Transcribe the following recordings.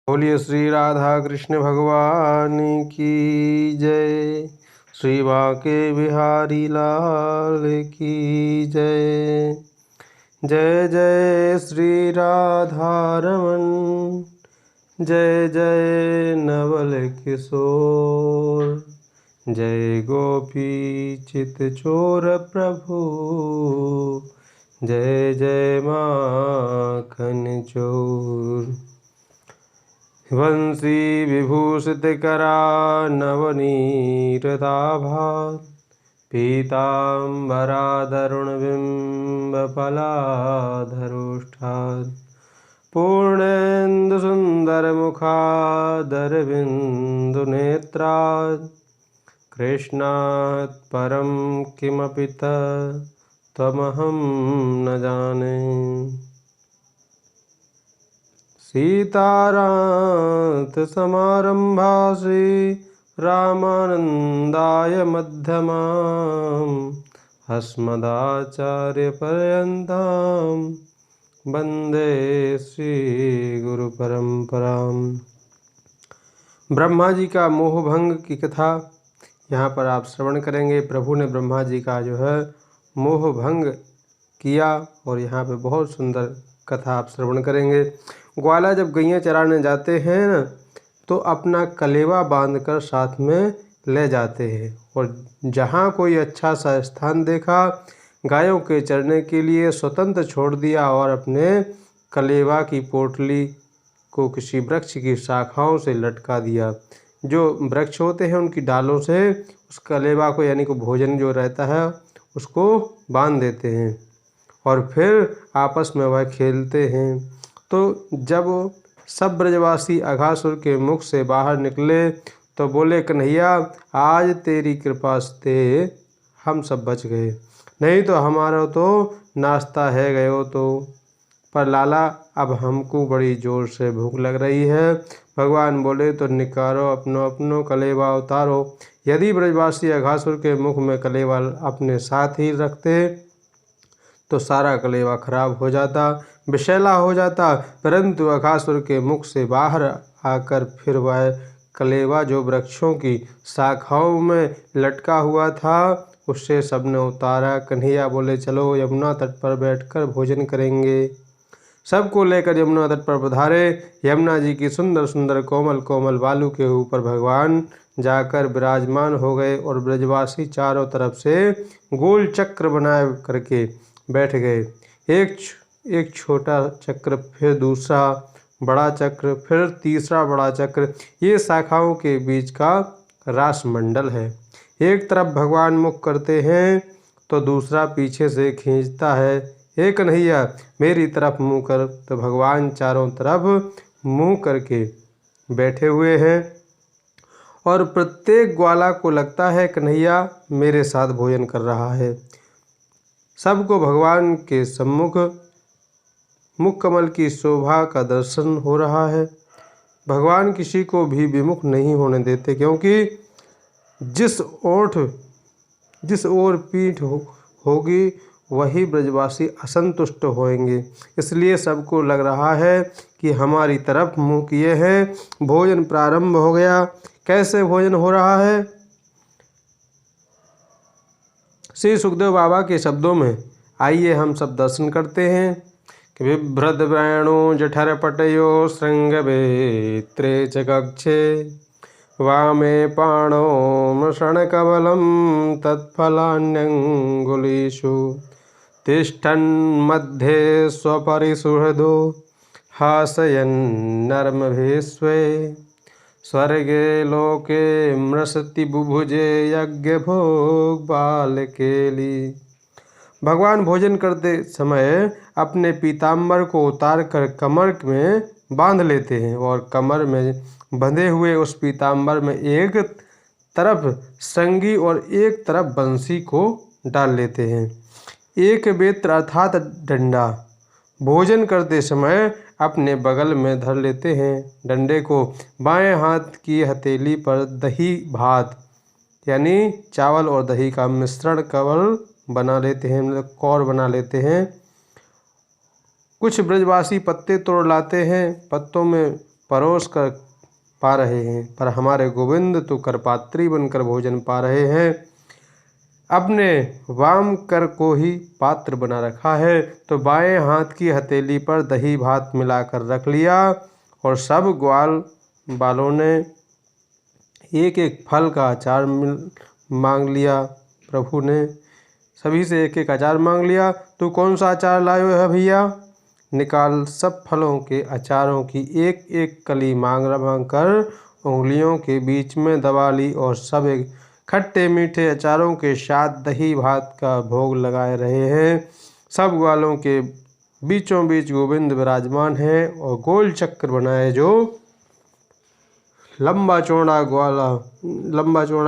बोलिए श्री राधा कृष्ण भगवान की जय। श्री बांके बिहारी लाल की जय। जय जय श्री राधा रमन, जय जय नवल किशोर, जय गोपी चित चोर प्रभु, जय जय माखन चोर। वंशी विभूषित करा नवनीरदाभा, पीताम्बरादरुण बिम्बफलाधरोष्ठात्, पूर्णेन्दु सुंदर मुखादरविन्दु नेत्रात्, कृष्णात् परं किमपि त्वमहं न जाने। सीतारात समारंभा श्री रामानंदाय मध्यमाम्, अस्मदाचार्य पर्यन्तां वंदे श्री गुरु परंपराम्। ब्रह्मा जी का मोहभंग की कथा यहाँ पर आप श्रवण करेंगे। प्रभु ने ब्रह्मा जी का जो है मोहभंग किया और यहाँ पे बहुत सुंदर कथा आप श्रवण करेंगे। ग्वाला जब गैया चराने जाते हैं ना, तो अपना कलेवा बांधकर साथ में ले जाते हैं और जहाँ कोई अच्छा सा स्थान देखा गायों के चरने के लिए स्वतंत्र छोड़ दिया और अपने कलेवा की पोटली को किसी वृक्ष की शाखाओं से लटका दिया। जो वृक्ष होते हैं उनकी डालों से उस कलेवा को यानी कि भोजन जो रहता है उसको बांध देते हैं और फिर आपस में वह खेलते हैं। तो जब सब ब्रजवासी अघासुर के मुख से बाहर निकले तो बोले, कन्हैया आज तेरी कृपा से हम सब बच गए, नहीं तो हमारा तो नाश्ता है गयो तो। पर लाला अब हमको बड़ी जोर से भूख लग रही है। भगवान बोले, तो निकारो अपनो अपनो कलेवा उतारो। यदि ब्रजवासी अघासुर के मुख में कलेवा अपने साथ ही रखते तो सारा कलेवा खराब हो जाता, विषैला हो जाता, परंतु अघासुर के मुख से बाहर आकर फिर वह कलेवा जो वृक्षों की शाखाओं में लटका हुआ था उससे सबने उतारा। कन्हैया बोले, चलो यमुना तट पर बैठकर भोजन करेंगे। सबको लेकर यमुना तट पर पधारे। यमुना जी की सुंदर सुंदर कोमल कोमल बालू के ऊपर भगवान जाकर विराजमान हो गए और ब्रजवासी चारों तरफ से गोल चक्र बनाए करके बैठ गए। एक छोटा चक्र, फिर दूसरा बड़ा चक्र, फिर तीसरा बड़ा चक्र। ये शाखाओं के बीच का रासमंडल है। एक तरफ भगवान मुख करते हैं तो दूसरा पीछे से खींचता है, हे कन्हैया मेरी तरफ मुँह कर। तो भगवान चारों तरफ मुँह करके बैठे हुए हैं और प्रत्येक ग्वाला को लगता है कन्हैया मेरे साथ भोजन कर रहा है। सबको भगवान के सम्मुख मुख कमल की शोभा का दर्शन हो रहा है। भगवान किसी को भी विमुख नहीं होने देते, क्योंकि जिस ओर पीठ होगी वही ब्रजवासी असंतुष्ट होंगे। इसलिए सबको लग रहा है कि हमारी तरफ मुँह किए हैं। भोजन प्रारंभ हो गया। कैसे भोजन हो रहा है? श्री सुखदेव बाबा के शब्दों में आइए हम सब दर्शन करते हैं कि बिभ्रद व्रेणु जठर पटयो श्रृंग वेत्रे च कक्षे, वामे पाणो मृषण कबलम तत्फलान्यंगुलीषु, तिष्ठन् मध्ये स्वपरिसुहृदो हासयन्नर्मभिस्वे, स्वर्गे लोके मृषति बुभुजे यज्ञ भोग बालकेली। भगवान भोजन करते समय अपने पीताम्बर को उतारकर कमर में बांध लेते हैं और कमर में बंधे हुए उस पीताम्बर में एक तरफ संगी और एक तरफ बंसी को डाल लेते हैं। एक बेत्र अर्थात डंडा भोजन करते समय अपने बगल में धर लेते हैं। डंडे को बाएं हाथ की हथेली पर दही भात यानी चावल और दही का मिश्रण कवल बना लेते हैं, मतलब कौर बना लेते हैं। कुछ ब्रजवासी पत्ते तोड़ लाते हैं, पत्तों में परोस कर पा रहे हैं, पर हमारे गोविंद तो करपात्री बनकर भोजन पा रहे हैं। अपने वाम कर को ही पात्र बना रखा है, तो बाएं हाथ की हथेली पर दही भात मिलाकर रख लिया और सब ग्वाल बालों ने एक एक फल का अचार मांग लिया। प्रभु ने सभी से एक एक अचार मांग लिया। तू कौन सा अचार लायो है भैया? निकाल सब फलों के अचारों की एक एक कली मांग कर उंगलियों के बीच में दबा ली और सब एक खट्टे मीठे अचारों के साथ दही भात का भोग लगाए रहे हैं। सब ग्वालों के बीचों बीच गोविंद विराजमान हैं और गोल चक्र बनाए जो लंबा चौड़ा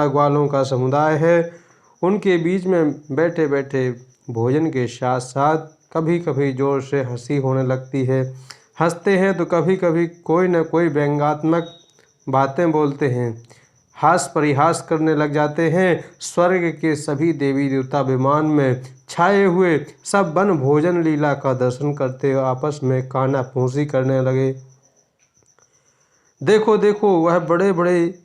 ग्वालों का समुदाय है। उनके बीच में बैठे बैठे भोजन के साथ साथ कभी कभी जोर से हंसी होने लगती है। हंसते हैं तो कभी कभी कोई न कोई व्यंग्यात्मक बातें बोलते हैं, हास परिहास करने लग जाते हैं। स्वर्ग के सभी देवी देवता विमान में छाए हुए सब वन भोजन लीला का दर्शन करते आपस में काना फूंसी करने लगे। देखो देखो, वह बड़े बड़े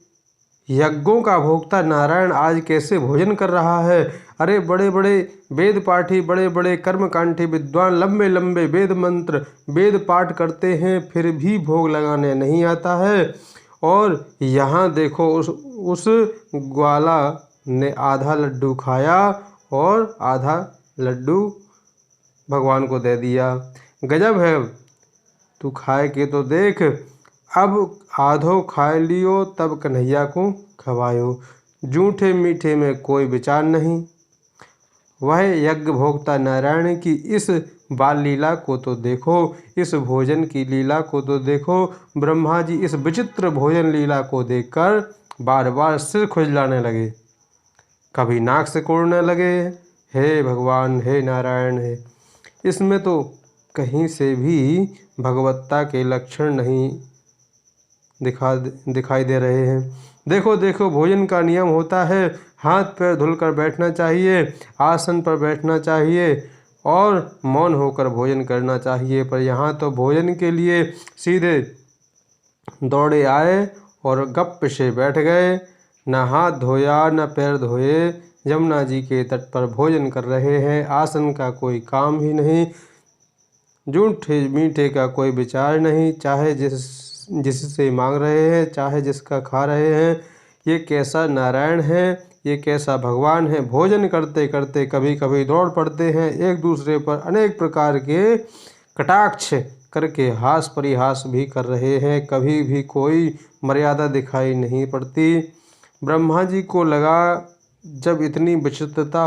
यज्ञों का भोक्ता नारायण आज कैसे भोजन कर रहा है। अरे बड़े बड़े वेद पाठी, बड़े बड़े कर्मकांठी विद्वान लंबे लंबे वेद मंत्र वेद पाठ करते हैं, फिर भी भोग लगाने नहीं आता है। और यहाँ देखो उस ग्वाला ने आधा लड्डू खाया और आधा लड्डू भगवान को दे दिया। गजब है, तू खाए के तो देख। अब आधो खाए लियो तब कन्हैया को खवायो। जूठे मीठे में कोई विचार नहीं। वह यज्ञ भोक्ता नारायण की इस बाल लीला को तो देखो, इस भोजन की लीला को तो देखो। ब्रह्मा जी इस विचित्र भोजन लीला को देखकर बार बार सिर खुजलाने लगे, कभी नाक से कोड़ने लगे। हे भगवान, हे नारायण, हे इसमें तो कहीं से भी भगवत्ता के लक्षण नहीं दिखाई दे रहे हैं। देखो देखो, भोजन का नियम होता है, हाथ पैर धुलकर बैठना चाहिए, आसन पर बैठना चाहिए और मौन होकर भोजन करना चाहिए। पर यहाँ तो भोजन के लिए सीधे दौड़े आए और गप से बैठ गए। न हाथ धोया न पैर धोए, यमुना जी के तट पर भोजन कर रहे हैं। आसन का कोई काम ही नहीं, जूठे मीठे का कोई विचार नहीं, चाहे जिससे मांग रहे हैं चाहे जिसका खा रहे हैं। ये कैसा नारायण है, ये कैसा भगवान है। भोजन करते करते कभी कभी दौड़ पड़ते हैं, एक दूसरे पर अनेक प्रकार के कटाक्ष करके हास परिहास भी कर रहे हैं। कभी भी कोई मर्यादा दिखाई नहीं पड़ती। ब्रह्मा जी को लगा जब इतनी विचित्रता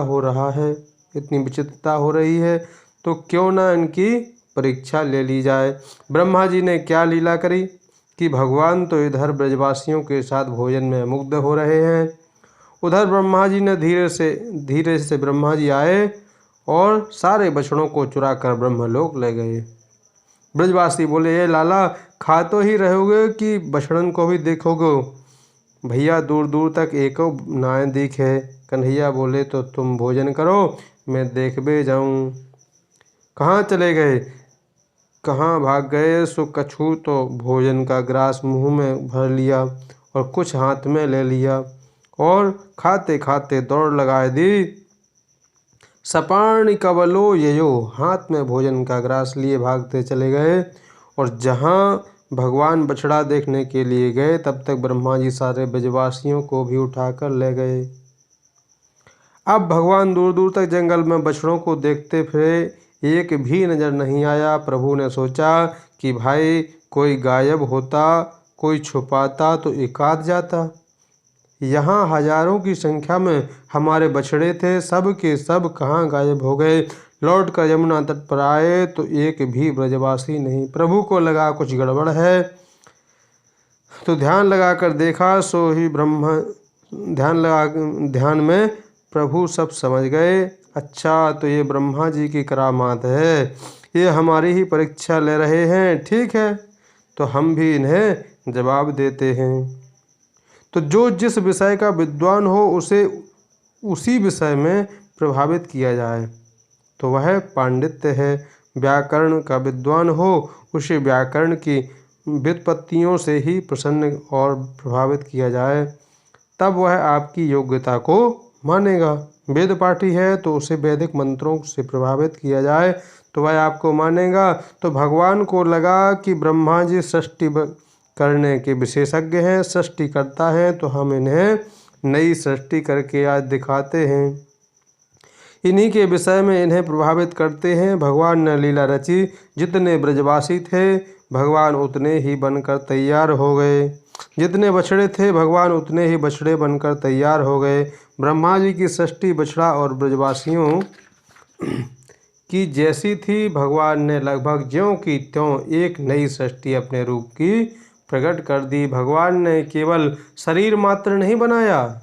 हो रही है तो क्यों ना इनकी परीक्षा ले ली जाए। ब्रह्मा जी ने क्या लीला करी कि भगवान तो इधर ब्रजवासियों के साथ भोजन में मुग्ध हो रहे हैं, उधर ब्रह्मा जी ने धीरे से ब्रह्मा जी आए और सारे बछड़ों को चुरा कर ब्रह्मलोक ले गए। ब्रजवासी बोले, ये लाला खा तो ही रहोगे कि बछड़न को भी देखोगे? भैया दूर दूर तक एको नाय दिखे। कन्हैया बोले, तो तुम भोजन करो, मैं देखबे जाऊं। कहाँ चले गए, कहाँ भाग गए? सो कछु तो भोजन का ग्रास मुंह में भर लिया और कुछ हाथ में ले लिया और खाते खाते दौड़ लगाए दी। सपाण कवलो ययो, हाथ में भोजन का ग्रास लिए भागते चले गए। और जहाँ भगवान बछड़ा देखने के लिए गए तब तक ब्रह्मा जी सारे ब्रजवासियों को भी उठाकर ले गए। अब भगवान दूर दूर तक जंगल में बछड़ों को देखते फिरे, एक भी नज़र नहीं आया। प्रभु ने सोचा कि भाई कोई गायब होता, कोई छुपाता तो एकाध जाता। यहाँ हजारों की संख्या में हमारे बछड़े थे, सब के सब कहाँ गायब हो गए। लौट कर यमुना तट पर आए तो एक भी ब्रजवासी नहीं। प्रभु को लगा कुछ गड़बड़ है, तो ध्यान लगाकर देखा, सो ही ध्यान में प्रभु सब समझ गए। अच्छा, तो ये ब्रह्मा जी की करामात है, ये हमारी ही परीक्षा ले रहे हैं। ठीक है, तो हम भी इन्हें जवाब देते हैं। तो जो जिस विषय का विद्वान हो उसे उसी विषय में प्रभावित किया जाए, तो वह पांडित्य है। व्याकरण का विद्वान हो उसे व्याकरण की व्युत्पत्तियों से ही प्रसन्न और प्रभावित किया जाए, तब वह आपकी योग्यता को मानेगा। वेद पाठी है तो उसे वैदिक मंत्रों से प्रभावित किया जाए तो वह आपको मानेगा। तो भगवान को लगा कि ब्रह्मा जी सृष्टि करने के विशेषज्ञ हैं, सृष्टि करता है, तो हम इन्हें नई सृष्टि करके आज दिखाते हैं, इन्हीं के विषय में इन्हें प्रभावित करते हैं। भगवान ने लीला रची, जितने ब्रजवासी थे भगवान उतने ही बनकर तैयार हो गए, जितने बछड़े थे भगवान उतने ही बछड़े बनकर तैयार हो गए। ब्रह्मा जी की सृष्टि बछड़ा और ब्रजवासियों की जैसी थी, भगवान ने लगभग ज्यों की त्यों एक नई सृष्टि अपने रूप की प्रकट कर दी। भगवान ने केवल शरीर मात्र नहीं बनाया,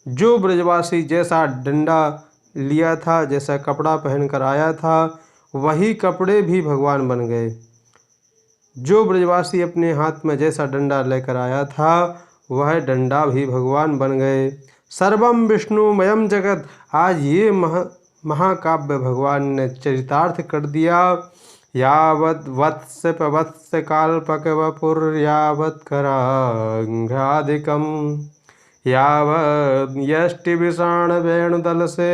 जो ब्रजवासी जैसा डंडा लिया था, जैसा कपड़ा पहनकर आया था, वही कपड़े भी भगवान बन गए। जो ब्रजवासी अपने हाथ में जैसा डंडा लेकर आया था, वह डंडा भी भगवान बन गए। सर्वम विष्णुमयम जगत, आज ये महाकाव्य भगवान ने चरितार्थ कर दिया। यावत वत्स पवत्स काल्पक वपुर यावत कराघ्रादिकम, यावत यष्टि विषाण वेणुदल से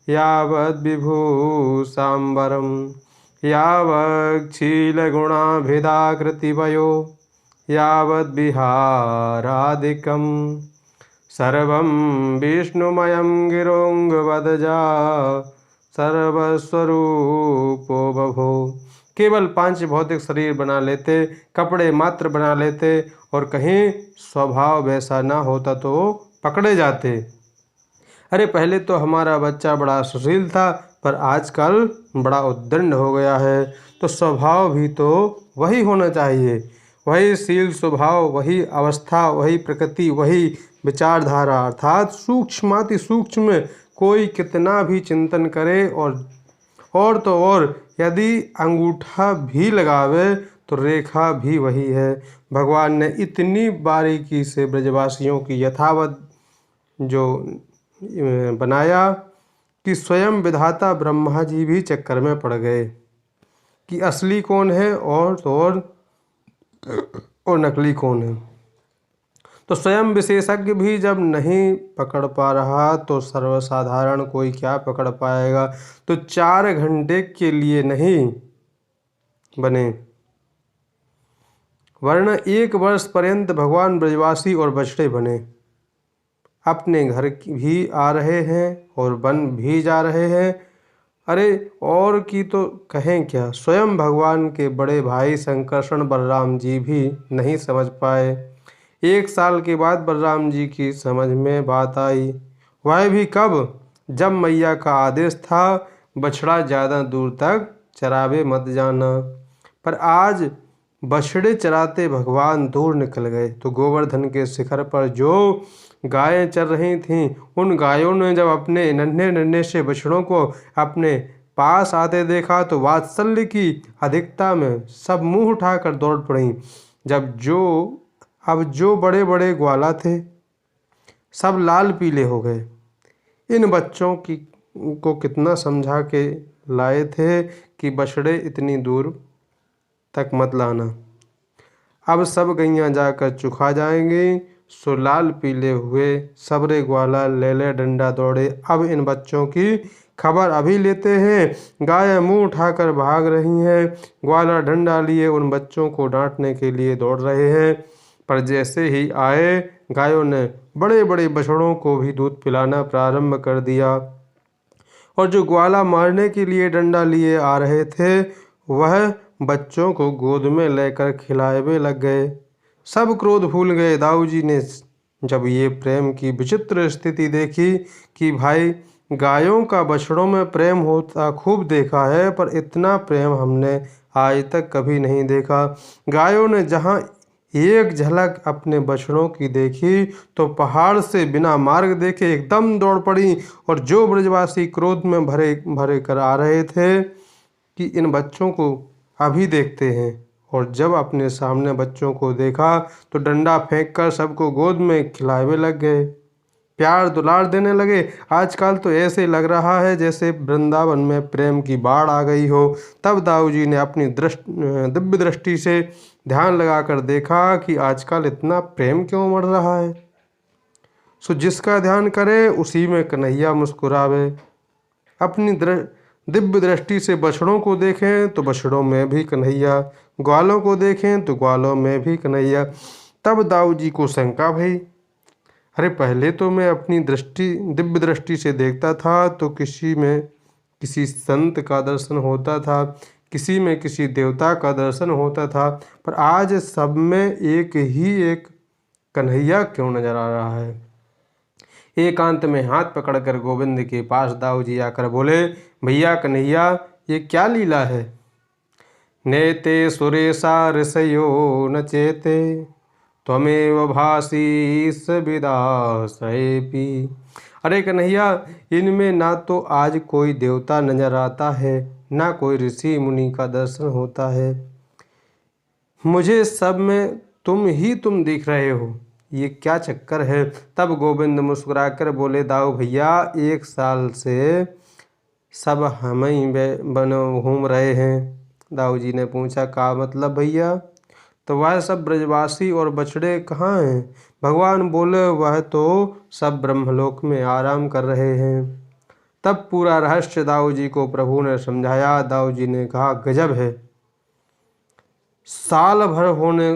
यावत विभूषाम्बरम, यावत क्षील गुणाभिधाकृतिवयो यावत विहारादिकम, सर्वं विष्णुमयं गिरोंगवदजा सर्वस्वरूपो बभो। केवल 5 भौतिक शरीर बना लेते, कपड़े मात्र बना लेते, और कहीं स्वभाव वैसा ना होता तो पकड़े जाते। अरे पहले तो हमारा बच्चा बड़ा सुशील था, पर आजकल बड़ा उद्दंड हो गया है, तो स्वभाव भी तो वही होना चाहिए, वही शील स्वभाव, वही अवस्था, वही प्रकृति, वही विचारधारा, अर्थात सूक्ष्माति सूक्ष्म कोई कितना भी चिंतन करे और तो और यदि अंगूठा भी लगावे तो रेखा भी वही है। भगवान ने इतनी बारीकी से ब्रजवासियों की यथावत जो बनाया कि स्वयं विधाता ब्रह्मा जी भी चक्कर में पड़ गए कि असली कौन है और तो और नकली कौन है। तो स्वयं विशेषज्ञ भी जब नहीं पकड़ पा रहा तो सर्वसाधारण कोई क्या पकड़ पाएगा। तो 4 घंटे के लिए नहीं बने, वरना 1 वर्ष पर्यंत भगवान ब्रजवासी और बछड़े बने। अपने घर भी आ रहे हैं और बन भी जा रहे हैं। अरे और की तो कहें क्या, स्वयं भगवान के बड़े भाई संकर्षण बलराम जी भी नहीं समझ पाए। 1 साल के बाद बलराम जी की समझ में बात आई, वह भी कब, जब मैया का आदेश था बछड़ा ज़्यादा दूर तक चरावे मत जाना। पर आज बछड़े चराते भगवान दूर निकल गए, तो गोवर्धन के शिखर पर जो गायें चर रही थीं, उन गायों ने जब अपने नन्हे नन्हे से बछड़ों को अपने पास आते देखा तो वात्सल्य की अधिकता में सब मुंह उठाकर दौड़ पड़ी। अब जो बड़े बड़े ग्वाला थे सब लाल पीले हो गए। इन बच्चों को कितना समझा के लाए थे कि बछड़े इतनी दूर तक मत लाना, अब सब गैयां जाकर चुखा जाएंगी। सो लाल पीले हुए सबरे ग्वाला ले ले डंडा दौड़े, अब इन बच्चों की खबर अभी लेते हैं। गायें मुंह उठाकर भाग रही हैं, ग्वाला डंडा लिए उन बच्चों को डांटने के लिए दौड़ रहे हैं। पर जैसे ही आए, गायों ने बड़े बड़े बछड़ों को भी दूध पिलाना प्रारंभ कर दिया, और जो ग्वाला मारने के लिए डंडा लिए आ रहे थे वह बच्चों को गोद में लेकर खिलाए लग गए। सब क्रोध भूल गए। दाऊ जी ने जब ये प्रेम की विचित्र स्थिति देखी कि भाई गायों का बछड़ों में प्रेम होता खूब देखा है, पर इतना प्रेम हमने आज तक कभी नहीं देखा। गायों ने जहाँ एक झलक अपने बछड़ों की देखी तो पहाड़ से बिना मार्ग देखे एकदम दौड़ पड़ी, और जो ब्रजवासी क्रोध में भरे भरे कर आ रहे थे कि इन बच्चों को अभी देखते हैं, और जब अपने सामने बच्चों को देखा तो डंडा फेंककर सबको गोद में खिलावे लग गए, प्यार दुलार देने लगे। आजकल तो ऐसे लग रहा है जैसे वृंदावन में प्रेम की बाढ़ आ गई हो। तब दाऊ जी ने अपनी दिव्य दृष्टि से ध्यान लगाकर देखा कि आजकल इतना प्रेम क्यों बढ़ रहा है। सो जिसका ध्यान करे उसी में कन्हैया मुस्कुरावे। अपनी दिव्य दृष्टि से बछड़ों को देखें तो बछड़ों में भी कन्हैया, ग्वालों को देखें तो ग्वालों में भी कन्हैया। तब दाऊ जी को शंका भई, अरे पहले तो मैं अपनी दिव्य दृष्टि से देखता था तो किसी में किसी संत का दर्शन होता था, किसी में किसी देवता का दर्शन होता था, पर आज सब में एक ही एक कन्हैया क्यों नजर आ रहा है। एकांत में हाथ पकड़कर गोविंद के पास दाऊ जी आकर बोले, भैया कन्हैया ये क्या लीला है। नेते सुरेशा ऋषयो न चेते त्वमेव भासी सविदासयेपि। अरे कन्हैया, इनमें ना तो आज कोई देवता नजर आता है, ना कोई ऋषि मुनि का दर्शन होता है, मुझे सब में तुम दिख रहे हो, ये क्या चक्कर है। तब गोविंद मुस्कुराकर बोले, दाऊ भैया 1 साल से सब हम ही बनो घूम रहे हैं। दाऊ जी ने पूछा, का मतलब भैया। तो वह सब ब्रजवासी और बछड़े कहाँ हैं। भगवान बोले, वह तो सब ब्रह्मलोक में आराम कर रहे हैं। तब पूरा रहस्य दाऊ जी को प्रभु ने समझाया। दाऊ जी ने कहा, गजब है, साल भर होने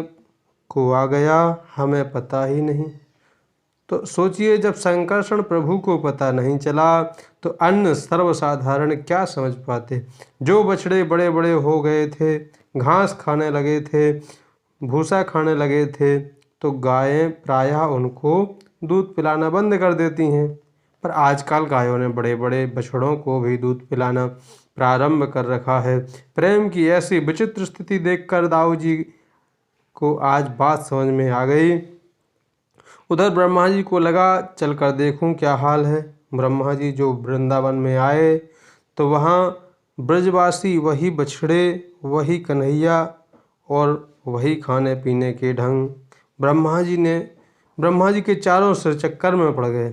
को आ गया, हमें पता ही नहीं। तो सोचिए, जब संकर्षण प्रभु को पता नहीं चला तो अन्य सर्वसाधारण क्या समझ पाते। जो बछड़े बड़े बड़े हो गए थे, घास खाने लगे थे, भूसा खाने लगे थे, तो गायें प्रायः उनको दूध पिलाना बंद कर देती हैं। पर आजकल गायों ने बड़े बड़े बछड़ों को भी दूध पिलाना प्रारंभ कर रखा है। प्रेम की ऐसी विचित्र स्थिति देखकर दाऊ जी को आज बात समझ में आ गई। उधर ब्रह्मा जी को लगा, चलकर देखूं क्या हाल है। ब्रह्मा जी जो वृंदावन में आए तो वहाँ ब्रजवासी वही बछड़े, वही कन्हैया और वही खाने पीने के ढंग। ब्रह्मा जी के चारों सिर चक्कर में पड़ गए,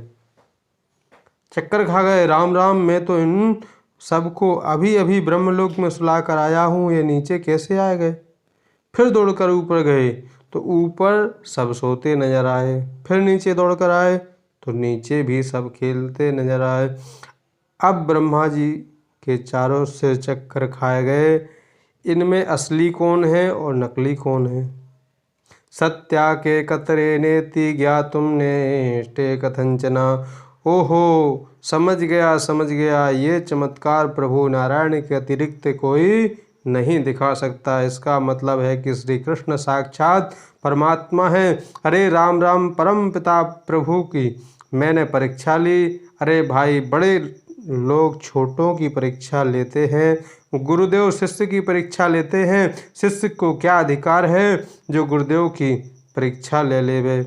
चक्कर खा गए। राम राम, मैं तो इन सबको अभी अभी ब्रह्मलोक में सुला कर आया हूँ, ये नीचे कैसे आ गए। फिर दौड़कर ऊपर गए तो ऊपर सब सोते नजर आए। फिर नीचे दौड़कर आए तो नीचे भी सब खेलते नजर आए। अब ब्रह्मा जी के चारों सिर चक्कर खाए गए, इनमें असली कौन है और नकली कौन है। सत्या के कतरे नेति ज्ञातुम नेष्टे कथंचना। ओहो, समझ गया, ये चमत्कार प्रभु नारायण के अतिरिक्त कोई नहीं दिखा सकता। इसका मतलब है कि श्री कृष्ण साक्षात परमात्मा है। अरे राम राम, परम पिता प्रभु की मैंने परीक्षा ली। अरे भाई, बड़े लोग छोटों की परीक्षा लेते हैं, गुरुदेव शिष्य की परीक्षा लेते हैं। शिष्य को क्या अधिकार है जो गुरुदेव की परीक्षा ले लेवे।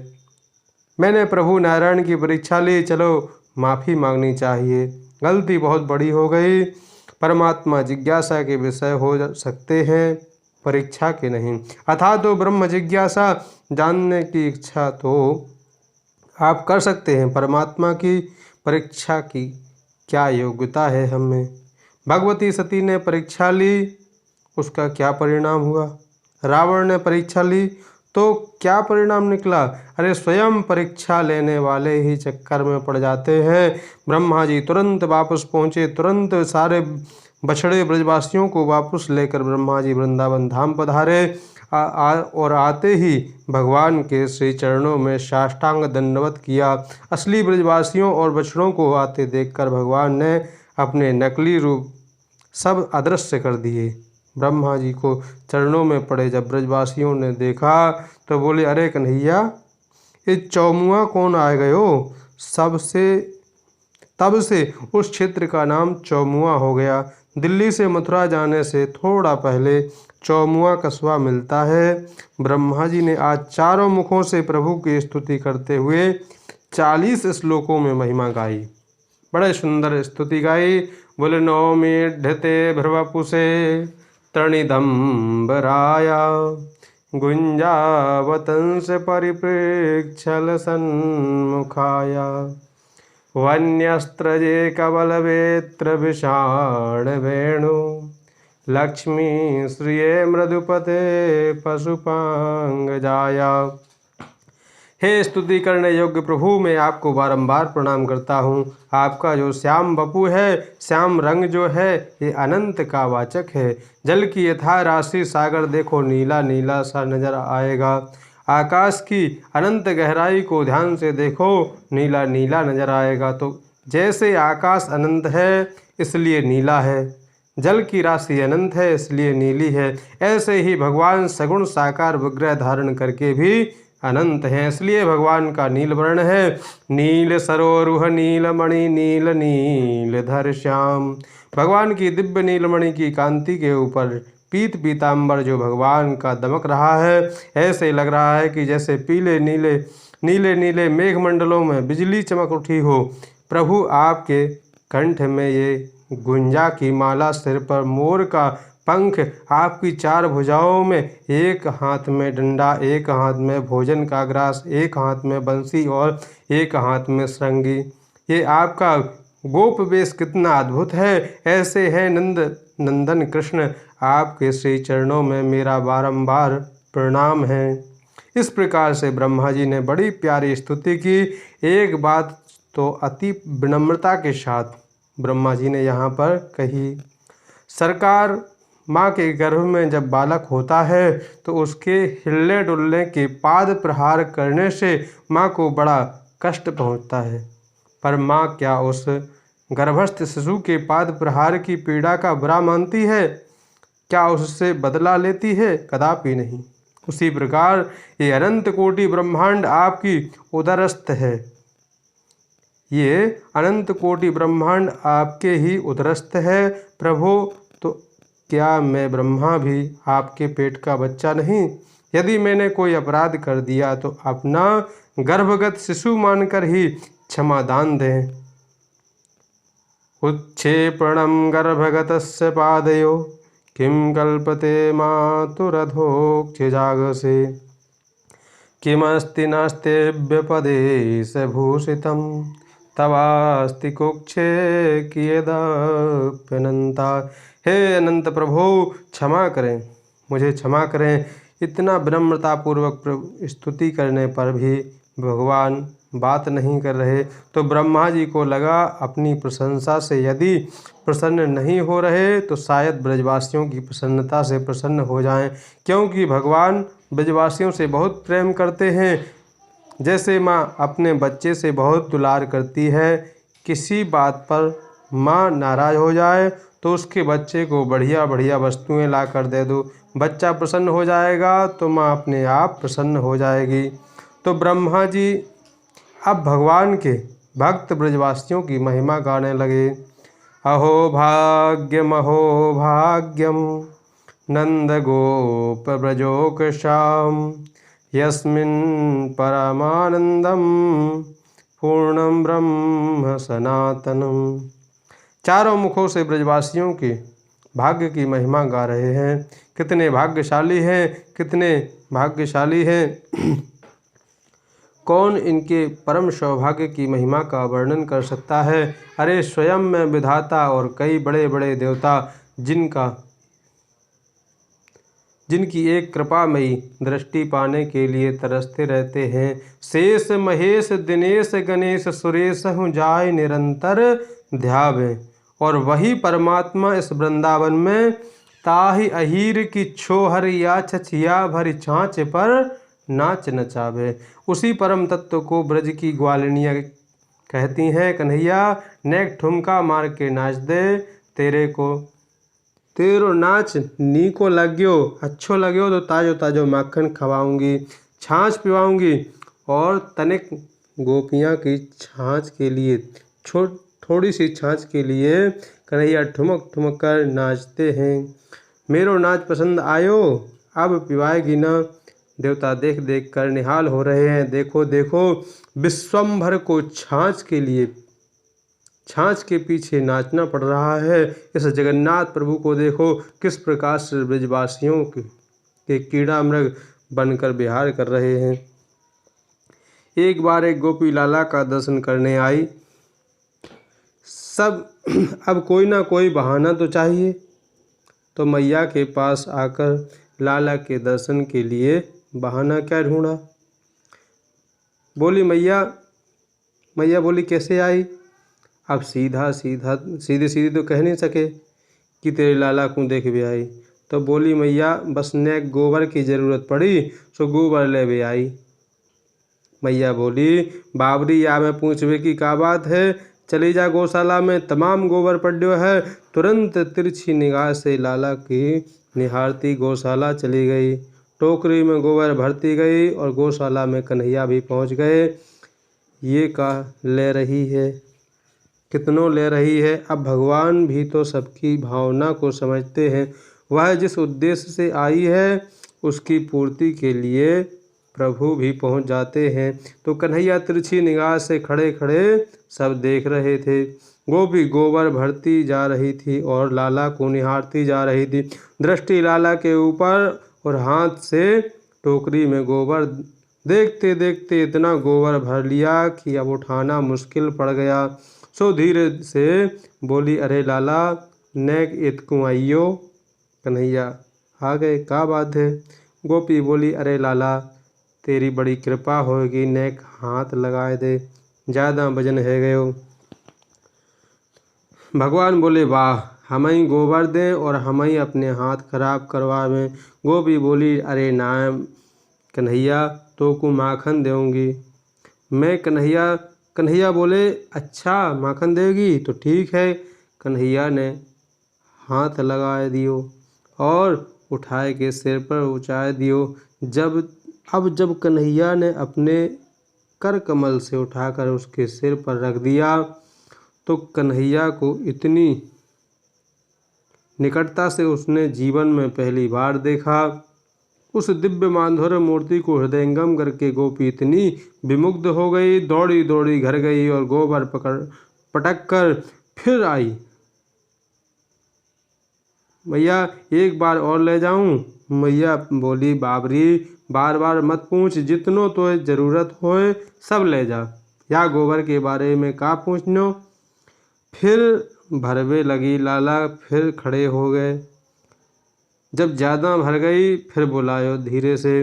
मैंने प्रभु नारायण की परीक्षा ली, चलो माफ़ी मांगनी चाहिए, गलती बहुत बड़ी हो गई। परमात्मा जिज्ञासा के विषय हो सकते हैं, परीक्षा के नहीं। अथा तो ब्रह्म जिज्ञासा, जानने की इच्छा तो आप कर सकते हैं, परमात्मा की परीक्षा की क्या योग्यता है हमें। भगवती सती ने परीक्षा ली, उसका क्या परिणाम हुआ। रावण ने परीक्षा ली तो क्या परिणाम निकला। अरे स्वयं परीक्षा लेने वाले ही चक्कर में पड़ जाते हैं। ब्रह्मा जी तुरंत वापस पहुँचे, तुरंत सारे बछड़े ब्रजवासियों को वापस लेकर ब्रह्मा जी वृंदावन धाम पधारे। और आते ही भगवान के श्री चरणों में साष्टांग दंडवत किया। असली ब्रजवासियों और बछड़ों को आते देखकर भगवान ने अपने नकली रूप सब अदृश्य कर दिए। ब्रह्मा जी को चरणों में पड़े जब ब्रजवासियों ने देखा तो बोले, अरे कन्हैया, ये चौमुआ कौन आ गयो। तब से उस क्षेत्र का नाम चौमुआ हो गया। दिल्ली से मथुरा जाने से थोड़ा पहले चौमुआ कस्बा मिलता है। ब्रह्मा जी ने आज चारों मुखों से प्रभु की स्तुति करते हुए 40 श्लोकों में महिमा गाई, बड़े सुंदर स्तुति गाई। बोले, नौमी ढते भ्रवपुषे तृणिदम्बराया गुंजावतंस परिप्रेक्षल सन्मुखाया वन्यस्त्रजे कबलवेत्र विषाण वेणु लक्ष्मी श्रिये मृदुपते पशुपांगजाया। हे स्तुति करने योग्य प्रभु, मैं आपको बारंबार प्रणाम करता हूँ। आपका जो श्याम वपु है, श्याम रंग जो है, ये अनंत का वाचक है। जल की यथा राशि सागर देखो नीला नीला सा नजर आएगा। आकाश की अनंत गहराई को ध्यान से देखो, नीला नीला नजर आएगा। तो जैसे आकाश अनंत है इसलिए नीला है, जल की राशि अनंत है इसलिए नीली है, ऐसे ही भगवान सगुण साकार विग्रह धारण करके भी अनंत हैं, इसलिए भगवान का नील वर्ण है। नील सरोरुह नीलमणि नील नीलधर श्याम। भगवान की दिव्य नीलमणि की कांति के ऊपर पीत पीतांबर जो भगवान का दमक रहा है, ऐसे लग रहा है कि जैसे पीले नीले नीले नीले मेघमंडलों में बिजली चमक उठी हो। प्रभु आपके कंठ में ये गुंजा की माला, सिर पर मोर का पंख, आपकी चार भुजाओं में एक हाथ में डंडा, एक हाथ में भोजन का ग्रास, एक हाथ में बंसी और एक हाथ में श्रृंगी। ये आपका गोप वेश कितना अद्भुत है। ऐसे है नंदन कृष्ण, आपके श्री चरणों में मेरा बारंबार प्रणाम है। इस प्रकार से ब्रह्मा जी ने बड़ी प्यारी स्तुति की। एक बात तो अति विनम्रता के साथ ब्रह्मा जी ने यहाँ पर कही, सरकार माँ के गर्भ में जब बालक होता है तो उसके हिलने डुलने के पाद प्रहार करने से माँ को बड़ा कष्ट पहुँचता है, पर माँ क्या उस गर्भस्थ शिशु के पाद प्रहार की पीड़ा का बुरा मानती है? क्या उससे बदला लेती है? कदापि नहीं। उसी प्रकार ये अनंत कोटि ब्रह्मांड आपकी उदरस्थ है। ये अनंत कोटि ब्रह्मांड आपके ही उदरस्थ है प्रभु। तो क्या मैं ब्रह्मा भी आपके पेट का बच्चा नहीं? यदि मैंने कोई अपराध कर दिया तो अपना गर्भगत शिशु मानकर ही क्षमा दान दें। उत्क्षेपणम गर्भगतस्य पादयो किम कल्पते मातुरधोक्षजागसे किमस्ति नास्तेभ्यपदे स भूषितम तवास्ति कुक्षे कियदप्यनंता। हे अनंत प्रभु, क्षमा करें, मुझे क्षमा करें। इतना विनम्रतापूर्वक स्तुति करने पर भी भगवान बात नहीं कर रहे, तो ब्रह्मा जी को लगा अपनी प्रशंसा से यदि प्रसन्न नहीं हो रहे तो शायद ब्रजवासियों की प्रसन्नता से प्रसन्न हो जाएं, क्योंकि भगवान ब्रजवासियों से बहुत प्रेम करते हैं। जैसे माँ अपने बच्चे से बहुत दुलार करती है, किसी बात पर माँ नाराज हो जाए तो उसके बच्चे को बढ़िया बढ़िया वस्तुएं ला कर दे दो, बच्चा प्रसन्न हो जाएगा तो माँ अपने आप प्रसन्न हो जाएगी। तो ब्रह्मा जी अब भगवान के भक्त ब्रजवासियों की महिमा गाने लगे। अहो भाग्यम नंद गोप ब्रजोक श्याम यस्मिन् परमानंदम पूर्णम ब्रह्म सनातनम। चारों मुखों से ब्रजवासियों के भाग्य की महिमा गा रहे हैं। कितने भाग्यशाली हैं, कितने भाग्यशाली हैं। कौन इनके परम सौभाग्य की महिमा का वर्णन कर सकता है? अरे स्वयं में विधाता और कई बड़े बड़े देवता जिनकी एक कृपामयी दृष्टि पाने के लिए तरसते रहते हैं। शेष महेश दिनेश गणेश सुरेश हूँ जाय निरंतर ध्यावे। और वही परमात्मा इस वृंदावन में ताहि अहीर की छोहर या छछिया भरी छाँच पर नाच नचावे। उसी परम तत्व को ब्रज की ग्वालिनियाँ कहती हैं, कन्हैया नेक ठुमका मार के नाच दे, तेरो नाच नीको लाग्यो, अच्छो लाग्यो तो ताजो ताजो माखन खवाऊंगी, छाछ पिवाऊंगी। और तनिक गोपियाँ की छाछ के लिए थोड़ी सी छाछ के लिए कन्हैया ठुमक ठुमक कर नाचते हैं। मेरो नाच पसंद आयो, अब पिवाएगी ना। देवता देख देख कर निहाल हो रहे हैं। देखो देखो, विश्वम्भर को छाछ के पीछे नाचना पड़ रहा है। इस जगन्नाथ प्रभु को देखो किस प्रकार से ब्रजवासियों के कीड़ा मृग बनकर विहार कर रहे हैं। एक बार एक गोपी लाला का दर्शन करने आई। सब अब कोई ना कोई बहाना तो चाहिए, तो मैया के पास आकर लाला के दर्शन के लिए बहाना क्या ढूंढा। बोली मैया बोली कैसे आई। अब सीधी सीधी तो कह नहीं सके कि तेरे लाला को देख भी आई। तो बोली मैया बस ने गोबर की ज़रूरत पड़ी सो गोबर ले भी आई। मैया बोली बाबरी या में पूछवे की का बात है, चली जा गौशाला में तमाम गोबर पड्यो है। तुरंत तिरछी निगाह से लाला की निहारती गौशाला चली गई। टोकरी में गोबर भरती गई और गौशाला में कन्हैया भी पहुंच गए। ये का ले रही है, कितनों ले रही है। अब भगवान भी तो सबकी भावना को समझते हैं। वह जिस उद्देश्य से आई है उसकी पूर्ति के लिए प्रभु भी पहुंच जाते हैं। तो कन्हैया तिरछी निगाह से खड़े खड़े सब देख रहे थे। गोपी गोबर भरती जा रही थी और लाला को निहारती जा रही थी। दृष्टि लाला के ऊपर और हाथ से टोकरी में गोबर देखते देखते इतना गोबर भर लिया कि अब उठाना मुश्किल पड़ गया। सो धीरे से बोली अरे लाला नेक इतकू आइयो। कन्हैया आ गए, का बात है। गोपी बोली अरे लाला तेरी बड़ी कृपा होगी, नेक हाथ लगाए दे, ज़्यादा वजन है गयो। भगवान बोले वाह, हम ही गोबर दें और हम ही अपने हाथ खराब करवावें। गोपी बोली अरे नाम कन्हैया तो को माखन देऊँगी मैं। कन्हैया बोले अच्छा माखन देगी तो ठीक है। कन्हैया ने हाथ लगाए दियो और उठाए के सिर पर ऊँचाए दियो। जब कन्हैया ने अपने कर कमल से उठाकर उसके सिर पर रख दिया तो कन्हैया को इतनी निकटता से उसने जीवन में पहली बार देखा। उस दिव्य माधुर्य मूर्ति को हृदयंगम करके गोपी इतनी विमुग्ध हो गई, दौड़ी दौड़ी घर गई और गोबर पटक कर फिर आई। मैया एक बार और ले जाऊं। मैया बोली बाबरी बार बार मत पूछ, जितनो तो ज़रूरत होए सब ले जा, या गोबर के बारे में का पूछनो। फिर भरवे लगी लाला, फिर खड़े हो गए। जब ज़्यादा भर गई फिर बुलायो धीरे से,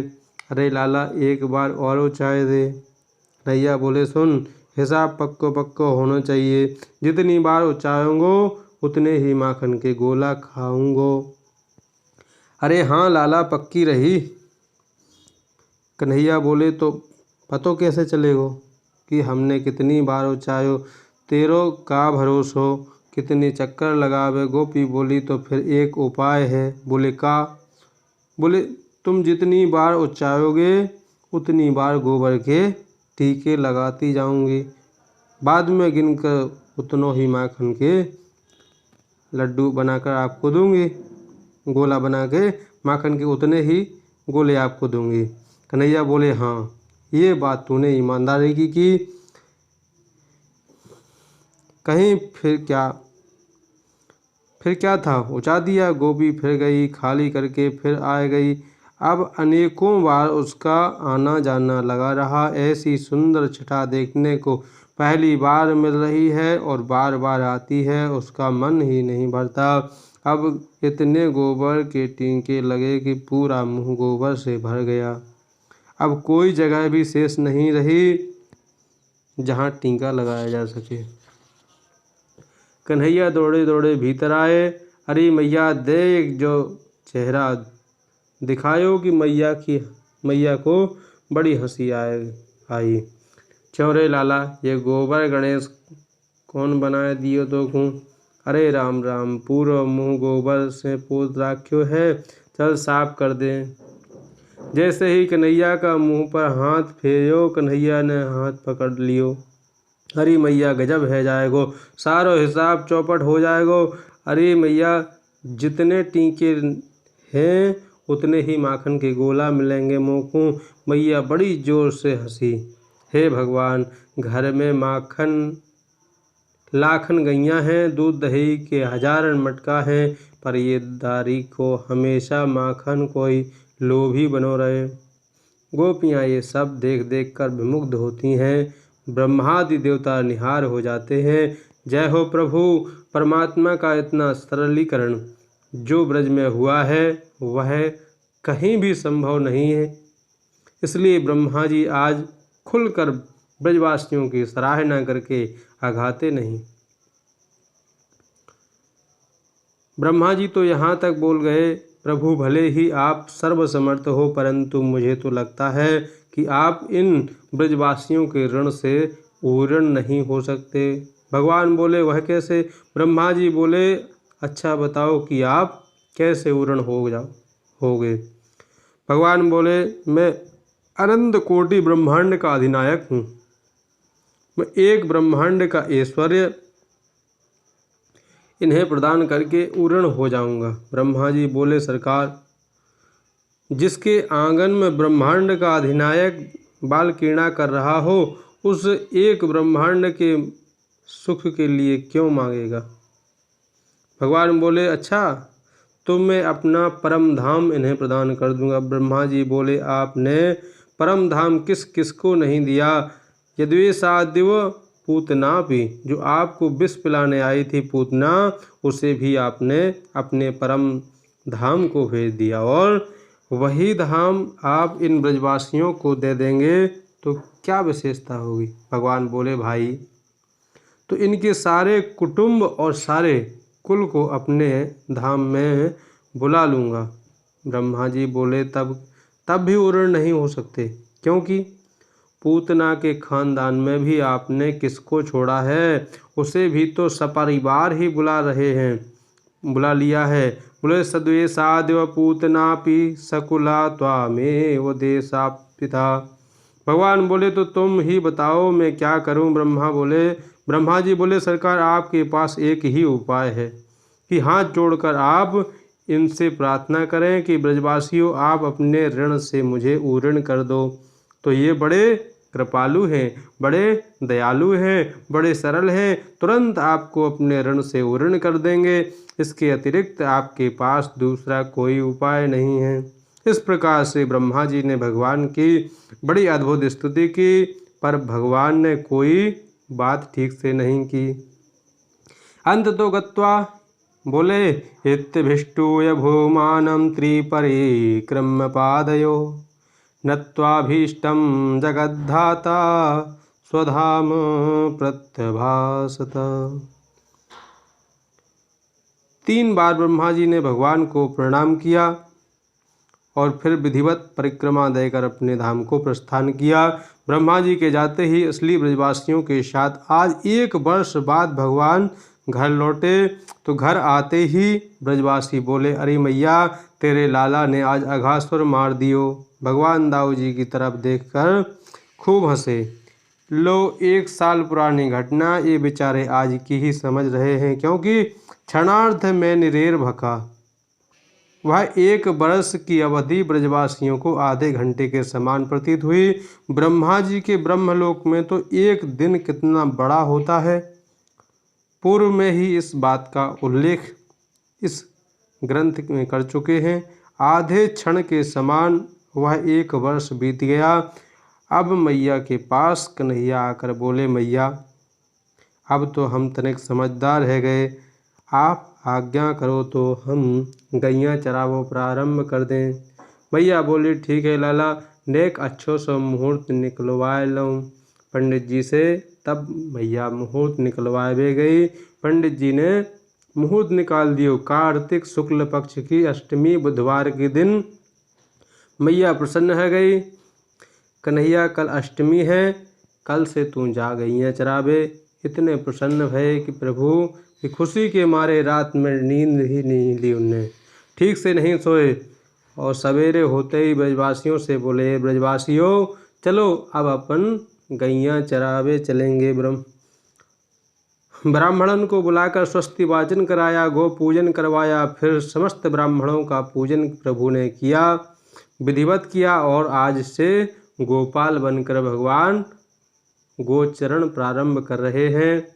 अरे लाला एक बार और ऊँचाए दे। नैया बोले सुन, हिसाब पक्को होना चाहिए, जितनी बार ऊँचाऊँगो उतने ही माखन के गोला खाऊंगो। अरे हाँ लाला पक्की रही। कन्हैया बोले तो पतो कैसे चलेगो कि हमने कितनी बार ऊँचायो, तेरो का भरोसो कितनी चक्कर लगावे। गोपी बोली तो फिर एक उपाय है। बोले का। बोले तुम जितनी बार ऊँचाओगे उतनी बार गोबर के टीके लगाती जाऊंगी, बाद में गिनकर उतनों ही माखन के लड्डू बनाकर आपको दूंगी, गोला बना के माखन के उतने ही गोले आपको दूंगी। कन्हैया बोले हाँ ये बात तूने ईमानदारी की। कहीं फिर क्या था, ऊँचा दिया। गोपी फिर गई, खाली करके फिर आ गई। अब अनेकों बार उसका आना जाना लगा रहा। ऐसी सुंदर छटा देखने को पहली बार मिल रही है और बार बार आती है, उसका मन ही नहीं भरता। अब इतने गोबर के टीके लगे कि पूरा मुंह गोबर से भर गया। अब कोई जगह भी शेष नहीं रही जहाँ टीका लगाया जा सके। कन्हैया दौड़े दौड़े भीतर आए। अरे मैया देख जो चेहरा दिखायो कि मैया को बड़ी हंसी आई। चौरे लाला ये गोबर गणेश कौन बनाए दियो तो खूँ। अरे राम राम, पूरा मुँह गोबर से पोत राख्यो है, चल साफ कर दे। जैसे ही कन्हैया का मुंह पर हाथ फेरो, कन्हैया ने हाथ पकड़ लियो। अरे मैया गजब है जाएगो, सारो हिसाब चौपट हो जाएगो। अरे मैया जितने टीके हैं उतने ही माखन के गोला मिलेंगे मोको। मैया बड़ी जोर से हंसी। हे भगवान, घर में लाखन गैया हैं, दूध दही के हजारन मटका हैं, पर ये दारी को हमेशा माखन कोई लोभी बनो रहे। गोपियाँ ये सब देख देख कर विमुग्ध होती हैं। ब्रह्मादि देवता निहार हो जाते हैं। जय हो प्रभु, परमात्मा का इतना सरलीकरण। जो ब्रज में हुआ है वह कहीं भी संभव नहीं है। इसलिए ब्रह्मा जी आज खुलकर ब्रजवासियों की सराहना करके आघाते नहीं। ब्रह्मा जी तो यहाँ तक बोल गए, प्रभु भले ही आप सर्वसमर्थ हो, परंतु मुझे तो लगता है कि आप इन ब्रजवासियों के ऋण से ऊर्ण नहीं हो सकते। भगवान बोले वह कैसे? ब्रह्मा जी बोले अच्छा बताओ कि आप कैसे ऊर्ण होगे। भगवान बोले मैं अनंत कोटि ब्रह्मांड का अधिनायक हूँ, मैं एक ब्रह्मांड का ऐश्वर्य इन्हें प्रदान करके ऊर्ण हो जाऊंगा। ब्रह्मा जी बोले सरकार, जिसके आंगन में ब्रह्मांड का अधिनायक बाल क्रीड़ा कर रहा हो, उस एक ब्रह्मांड के सुख के लिए क्यों मांगेगा? भगवान बोले अच्छा तो मैं अपना परम धाम इन्हें प्रदान कर दूंगा। ब्रह्मा जी बोले आपने परम धाम किस किस को नहीं दिया? यद्वेषादिव पूतना भी, जो आपको विष पिलाने आई थी पूतना, उसे भी आपने अपने परम धाम को भेज दिया, और वही धाम आप इन ब्रजवासियों को दे देंगे तो क्या विशेषता होगी? भगवान बोले भाई, तो इनके सारे कुटुंब और सारे कुल को अपने धाम में बुला लूँगा। ब्रह्मा जी बोले तब भी ऊर्ण नहीं हो सकते, क्योंकि पूतना के खानदान में भी आपने किसको छोड़ा है? उसे भी तो सपरिवार ही बुला लिया है। बोले सद्वेषादिव पूतनापि सकुला त्वामेव देशा पिता। भगवान बोले तो तुम ही बताओ मैं क्या करूं? ब्रह्मा जी बोले सरकार, आपके पास एक ही उपाय है कि हाथ जोड़कर आप इनसे प्रार्थना करें कि ब्रजवासियों आप अपने ऋण से मुझे ऊर्ण कर दो। तो ये बड़े कृपालु हैं, बड़े दयालु हैं, बड़े सरल हैं, तुरंत आपको अपने ऋण से ऊर्ण कर देंगे। इसके अतिरिक्त आपके पास दूसरा कोई उपाय नहीं है। इस प्रकार से ब्रह्मा जी ने भगवान की बड़ी अद्भुत स्तुति की, पर भगवान ने कोई बात ठीक से नहीं की। अंत तो गत्वा बोले इत्यभिष्टूय भूमानं त्रिपरिक्रम्य पादयो नत्वाभीष्टं जगद्धाता स्वधाम प्रत्यभासत। 3 बार ब्रह्मा जी ने भगवान को प्रणाम किया और फिर विधिवत परिक्रमा देकर अपने धाम को प्रस्थान किया। ब्रह्मा जी के जाते ही असली ब्रजवासियों के साथ आज 1 वर्ष बाद भगवान घर लौटे। तो घर आते ही ब्रजवासी बोले अरे मैया, तेरे लाला ने आज अघासुर मार दियो। भगवान दाऊ जी की तरफ देखकर खूब हंसे। लो 1 साल पुरानी घटना ये बेचारे आज की ही समझ रहे हैं, क्योंकि क्षणार्ध में निरेर भका। वह 1 वर्ष की अवधि ब्रजवासियों को आधे घंटे के समान प्रतीत हुई। ब्रह्मा जी के ब्रह्मलोक में तो 1 दिन कितना बड़ा होता है। पूर्व में ही इस बात का उल्लेख इस ग्रंथ में कर चुके हैं। आधे क्षण के समान वह 1 वर्ष बीत गया। अब मैया के पास कन्हैया आकर बोले मैया, अब तो हम तनिक समझदार रह गए, आप आज्ञा करो तो हम गैया चरावो प्रारंभ कर दें। मैया बोली ठीक है लाला, नेक अच्छो सो मुहूर्त निकलवाए लो पंडित जी से। तब मैया मुहूर्त निकलवाए गई। पंडित जी ने मुहूर्त निकाल दियो। कार्तिक शुक्ल पक्ष की अष्टमी बुधवार के दिन मैया प्रसन्न है गई। कन्हैया कल अष्टमी है, कल से तू जा गैया चरावे। इतने प्रसन्न भये कि प्रभु की खुशी के मारे रात में नींद ही नहीं ली, उनने ठीक से नहीं सोए। और सवेरे होते ही ब्रजवासियों से बोले ब्रजवासियों चलो अब अपन गैया चरावे चलेंगे। ब्राह्मणन को बुलाकर स्वस्ति वाचन कराया, गो पूजन करवाया। फिर समस्त ब्राह्मणों का पूजन प्रभु ने किया, विधिवत किया, और आज से गोपाल बनकर भगवान गोचरण प्रारंभ कर रहे हैं।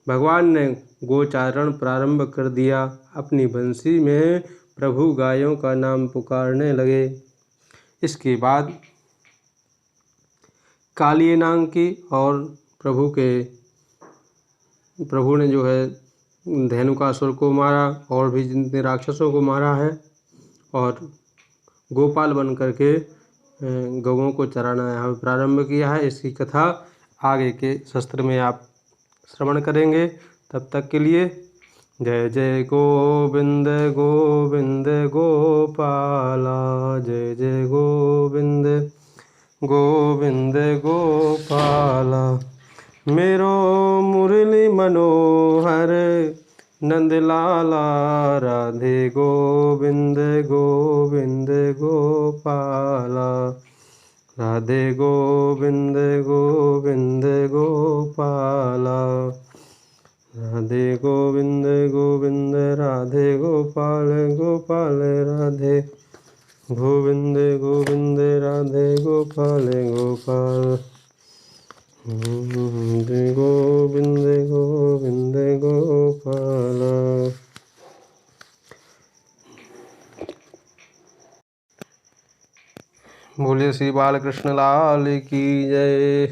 भगवान ने गोचारण प्रारंभ कर दिया। अपनी बंसी में प्रभु गायों का नाम पुकारने लगे। इसके बाद कालियनांग की और प्रभु ने जो है धेनुकासुर को मारा और भी जितने राक्षसों को मारा है, और गोपाल बन करके गौओं को चराना यहाँ पे प्रारंभ किया है। इसकी कथा आगे के शस्त्र में आप श्रवण करेंगे। तब तक के लिए जय जय गोविंद गोविंद गोपाला, जय जय गोविंद गोविंद गोपाला। मेरो मुरली मनोहर नंदलाला, राधे गोविंद गोविंद गोपाला, राधे गोविंद गोविंद गोपाला, राधे गोविंद गोविंद राधे गोपाल गोपाल, राधे गोविंद गोविंद राधे गोपाल गोपाल, गोविंद गोविंद गोपाल। बोलिए श्री बालकृष्ण लाल की जय।